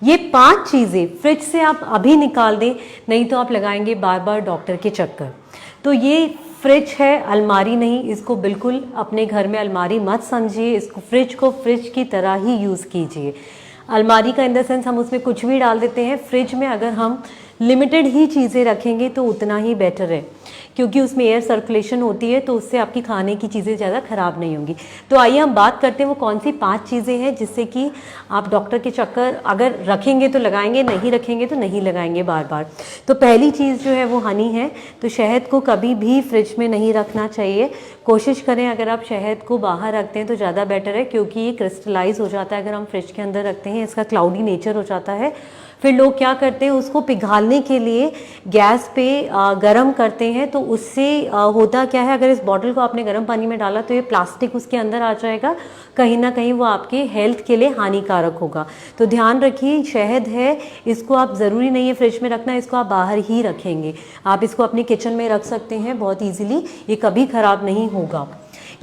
ये 5 चीज़ें फ्रिज से आप अभी निकाल दें, नहीं तो आप लगाएंगे बार बार डॉक्टर के चक्कर। तो ये फ्रिज है, अलमारी नहीं। इसको बिल्कुल अपने घर में अलमारी मत समझिए, इसको फ्रिज को फ्रिज की तरह ही यूज़ कीजिए। अलमारी का इन द सेंस हम उसमें कुछ भी डाल देते हैं। फ्रिज में अगर हम लिमिटेड ही चीज़ें रखेंगे तो उतना ही बेटर है, क्योंकि उसमें एयर सर्कुलेशन होती है, तो उससे आपकी खाने की चीज़ें ज़्यादा ख़राब नहीं होंगी। तो आइए हम बात करते हैं वो कौन सी 5 चीज़ें हैं जिससे कि आप डॉक्टर के चक्कर अगर रखेंगे तो लगाएंगे, नहीं रखेंगे तो नहीं लगाएंगे बार बार। तो पहली चीज़ जो है वो हनी है। तो शहद को कभी भी फ्रिज में नहीं रखना चाहिए। कोशिश करें अगर आप शहद को बाहर रखते हैं तो ज़्यादा बेटर है, क्योंकि ये क्रिस्टलाइज हो जाता है अगर हम फ्रिज के अंदर रखते हैं, इसका क्लाउडी नेचर हो जाता है। फिर लोग क्या करते हैं, उसको पिघालने के लिए गैस पे गरम करते हैं। तो उससे होता क्या है, अगर इस बॉटल को आपने गर्म पानी में डाला तो ये प्लास्टिक उसके अंदर आ जाएगा, कहीं ना कहीं वो आपके हेल्थ के लिए हानिकारक होगा। तो ध्यान रखिए, शहद है इसको आप ज़रूरी नहीं है फ्रिज में रखना, इसको आप बाहर ही रखेंगे। आप इसको अपने किचन में रख सकते हैं बहुत ईजिली, ये कभी ख़राब नहीं होगा।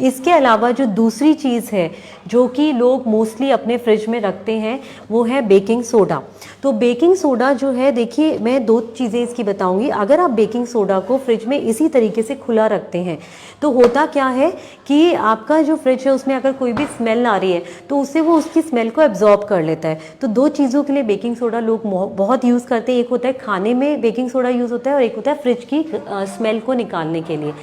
इसके अलावा जो दूसरी चीज़ है जो कि लोग मोस्टली अपने फ्रिज में रखते हैं वो है बेकिंग सोडा। तो बेकिंग सोडा जो है, देखिए मैं 2 चीज़ें इसकी बताऊंगी। अगर आप बेकिंग सोडा को फ्रिज में इसी तरीके से खुला रखते हैं तो होता क्या है कि आपका जो फ्रिज है उसमें अगर कोई भी स्मेल आ रही है तो उससे वो उसकी स्मेल को एब्जॉर्ब कर लेता है। तो 2 चीज़ों के लिए बेकिंग सोडा लोग बहुत यूज़ करते हैं। एक होता है खाने में बेकिंग सोडा यूज़ होता है, और एक होता है फ्रिज की स्मेल को निकालने के लिए।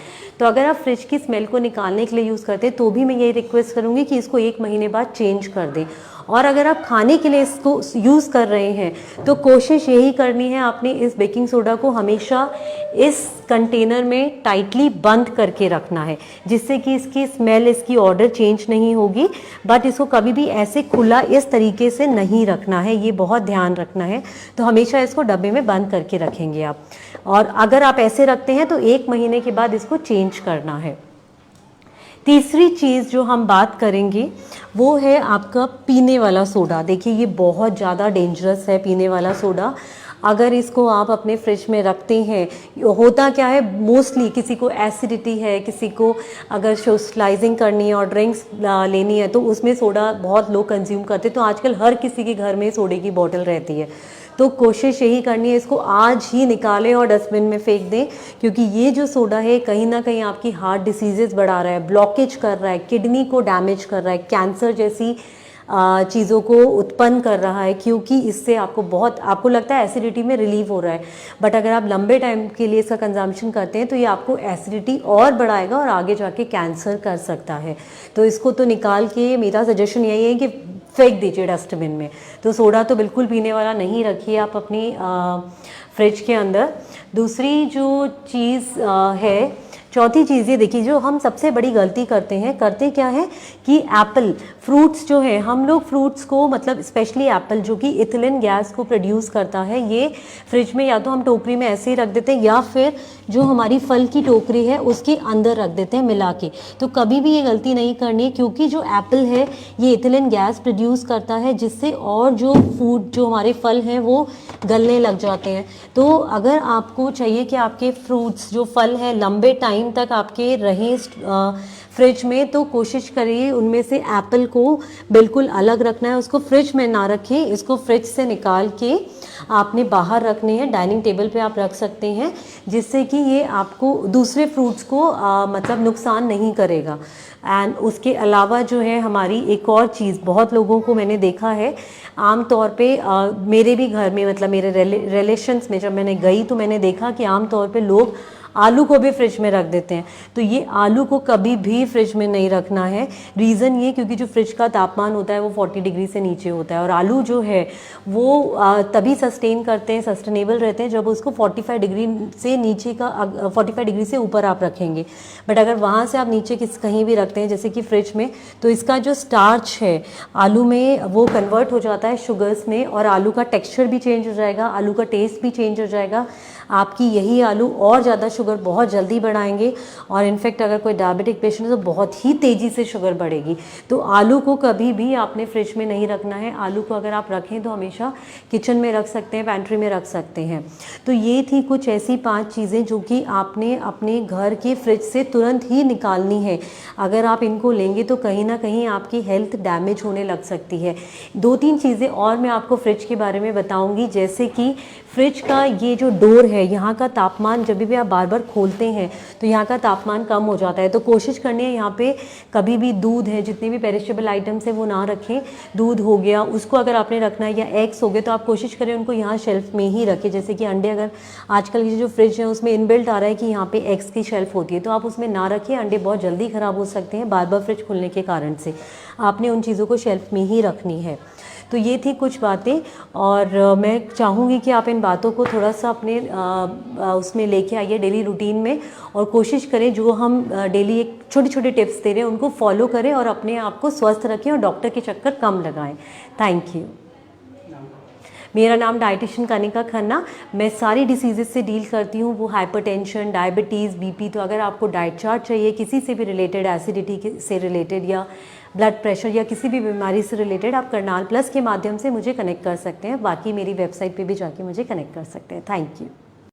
तो अगर आप फ्रिज की स्मेल को निकालने के लिए यूज़ करते हैं तो भी मैं यही रिक्वेस्ट करूँगी कि इसको 1 महीने बाद चेंज कर दें। और अगर आप खाने के लिए इसको यूज़ कर रहे हैं तो कोशिश यही करनी है आपने इस बेकिंग सोडा को हमेशा इस कंटेनर में टाइटली बंद करके रखना है, जिससे कि इसकी स्मेल, इसकी ऑर्डर चेंज नहीं होगी। बट इसको कभी भी ऐसे खुला इस तरीके से नहीं रखना है, ये बहुत ध्यान रखना है। तो हमेशा इसको डब्बे में बंद करके रखेंगे आप। और अगर आप ऐसे रखते हैं तो 1 महीने के बाद इसको चेंज करना है। तीसरी चीज़ जो हम बात करेंगे वो है आपका पीने वाला सोडा। देखिए ये बहुत ज़्यादा डेंजरस है पीने वाला सोडा। अगर इसको आप अपने फ्रिज में रखते हैं, होता क्या है, मोस्टली किसी को एसिडिटी है, किसी को अगर सोशलाइजिंग करनी है और ड्रिंक्स लेनी है तो उसमें सोडा बहुत लोग कंज्यूम करते हैं। तो आजकल हर किसी के घर में सोडे की बोतल रहती है। तो कोशिश यही करनी है इसको आज ही निकालें और डस्टबिन में फेंक दें, क्योंकि ये जो सोडा है कहीं ना कहीं आपकी हार्ट डिसीजेज बढ़ा रहा है, ब्लॉकेज कर रहा है, किडनी को डैमेज कर रहा है, कैंसर जैसी चीज़ों को उत्पन्न कर रहा है, क्योंकि इससे आपको लगता है एसिडिटी में रिलीव हो रहा है, बट अगर आप लंबे टाइम के लिए इसका कंजम्पशन करते हैं तो ये आपको एसिडिटी और बढ़ाएगा और आगे जाके कैंसर कर सकता है। तो इसको तो निकाल के मेरा सजेशन यही है कि फेंक दीजिए डस्टबिन में। तो सोडा तो बिल्कुल पीने वाला नहीं रखिए आप अपनी फ्रिज के अंदर। दूसरी जो चीज़ है, चौथी चीज़ ये देखिए, जो हम सबसे बड़ी गलती करते क्या है कि एप्पल फ्रूट्स जो है, हम लोग फ्रूट्स को मतलब स्पेशली एप्पल जो कि इथिलीन गैस को प्रोड्यूस करता है, ये फ्रिज में या तो हम टोकरी में ऐसे ही रख देते हैं या फिर जो हमारी फल की टोकरी है उसके अंदर रख देते हैं मिला के। तो कभी भी ये गलती नहीं करनी है, क्योंकि जो एप्पल है ये इथिलीन गैस प्रोड्यूस करता है, जिससे और जो फूड जो हमारे फल हैं वो गलने लग जाते हैं। तो अगर आपको चाहिए कि आपके फ्रूट्स जो फल हैं लंबे टाइम तक आपके रहें फ्रिज में, तो कोशिश करिए उनमें से एप्पल को बिल्कुल अलग रखना है, उसको फ्रिज में ना रखें, इसको फ्रिज से निकाल के आपने बाहर रखने हैं, डाइनिंग टेबल पे आप रख सकते हैं, जिससे कि ये आपको दूसरे फ्रूट्स को मतलब नुकसान नहीं करेगा। एंड उसके अलावा जो है हमारी एक और चीज़, बहुत लोगों को मैंने देखा है आम तौर पे, मेरे भी घर में मतलब मेरे रिलेशंस में जब मैंने गई तो मैंने देखा कि आम तौर पे लोग आलू को भी फ्रिज में रख देते हैं। तो ये आलू को कभी भी फ्रिज में नहीं रखना है। रीज़न ये, क्योंकि जो फ्रिज का तापमान होता है वो 40 डिग्री से नीचे होता है, और आलू जो है वो तभी सस्टेनेबल रहते हैं जब उसको 45 डिग्री से नीचे का 45 डिग्री से ऊपर आप रखेंगे। बट अगर वहाँ से आप नीचे कहीं भी रखते हैं जैसे कि फ्रिज में, तो इसका जो स्टार्च है आलू में वो कन्वर्ट हो जाता है शुगर्स में, और आलू का टेक्स्चर भी चेंज हो जाएगा, आलू का टेस्ट भी चेंज हो जाएगा। आपकी यही आलू और ज़्यादा शुगर बहुत जल्दी बढ़ाएंगे, और इनफैक्ट अगर कोई डायबिटिक पेशेंट है तो बहुत ही तेज़ी से शुगर बढ़ेगी। तो आलू को कभी भी आपने फ्रिज में नहीं रखना है। आलू को अगर आप रखें तो हमेशा किचन में रख सकते हैं, पैंट्री में रख सकते हैं। तो ये थी कुछ ऐसी 5 चीज़ें जो कि आपने अपने घर के फ्रिज से तुरंत ही निकालनी है। अगर आप इनको लेंगे तो कहीं ना कहीं आपकी हेल्थ डैमेज होने लग सकती है। 2-3 चीज़ें और मैं आपको फ्रिज के बारे में बताऊंगी, जैसे कि फ्रिज का ये जो डोर है, यहाँ का तापमान जब भी आप बार बार खोलते हैं तो यहाँ का तापमान कम हो जाता है। तो कोशिश करनी है यहाँ पे कभी भी दूध है, जितने भी पेरिशेबल आइटम्स है वो ना रखें। दूध हो गया उसको अगर आपने रखना है, या एग्स हो गए तो आप कोशिश करें उनको यहाँ शेल्फ में ही रखें। जैसे कि अंडे, अगर आजकल की जो फ्रिज है उसमें इनबिल्ट आ रहा है कि यहाँ पे एग्स की शेल्फ होती है, तो आप उसमें ना रखें। अंडे बहुत जल्दी ख़राब हो सकते हैं बार बार फ्रिज खुलने के कारण से। आपने उन चीज़ों को शेल्फ में ही रखनी है। तो ये थी कुछ बातें, और मैं चाहूँगी कि आप इन बातों को थोड़ा सा अपने उसमें लेके आइए डेली रूटीन में, और कोशिश करें जो हम डेली एक छोटे छोटे टिप्स दे रहे हैं उनको फॉलो करें और अपने आप को स्वस्थ रखें और डॉक्टर के चक्कर कम लगाएं। Thank you. मेरा नाम डाइटिशियन कनिका खन्ना। मैं सारी डिसीज़ेस से डील करती हूँ, वो हाइपरटेंशन, डायबिटीज़, बीपी। तो अगर आपको डाइट चार्ट चाहिए किसी से भी रिलेटेड, एसिडिटी से रिलेटेड या ब्लड प्रेशर या किसी भी बीमारी से रिलेटेड, आप करनाल प्लस के माध्यम से मुझे कनेक्ट कर सकते हैं। बाकी मेरी वेबसाइट पे भी जाके मुझे कनेक्ट कर सकते हैं। Thank you.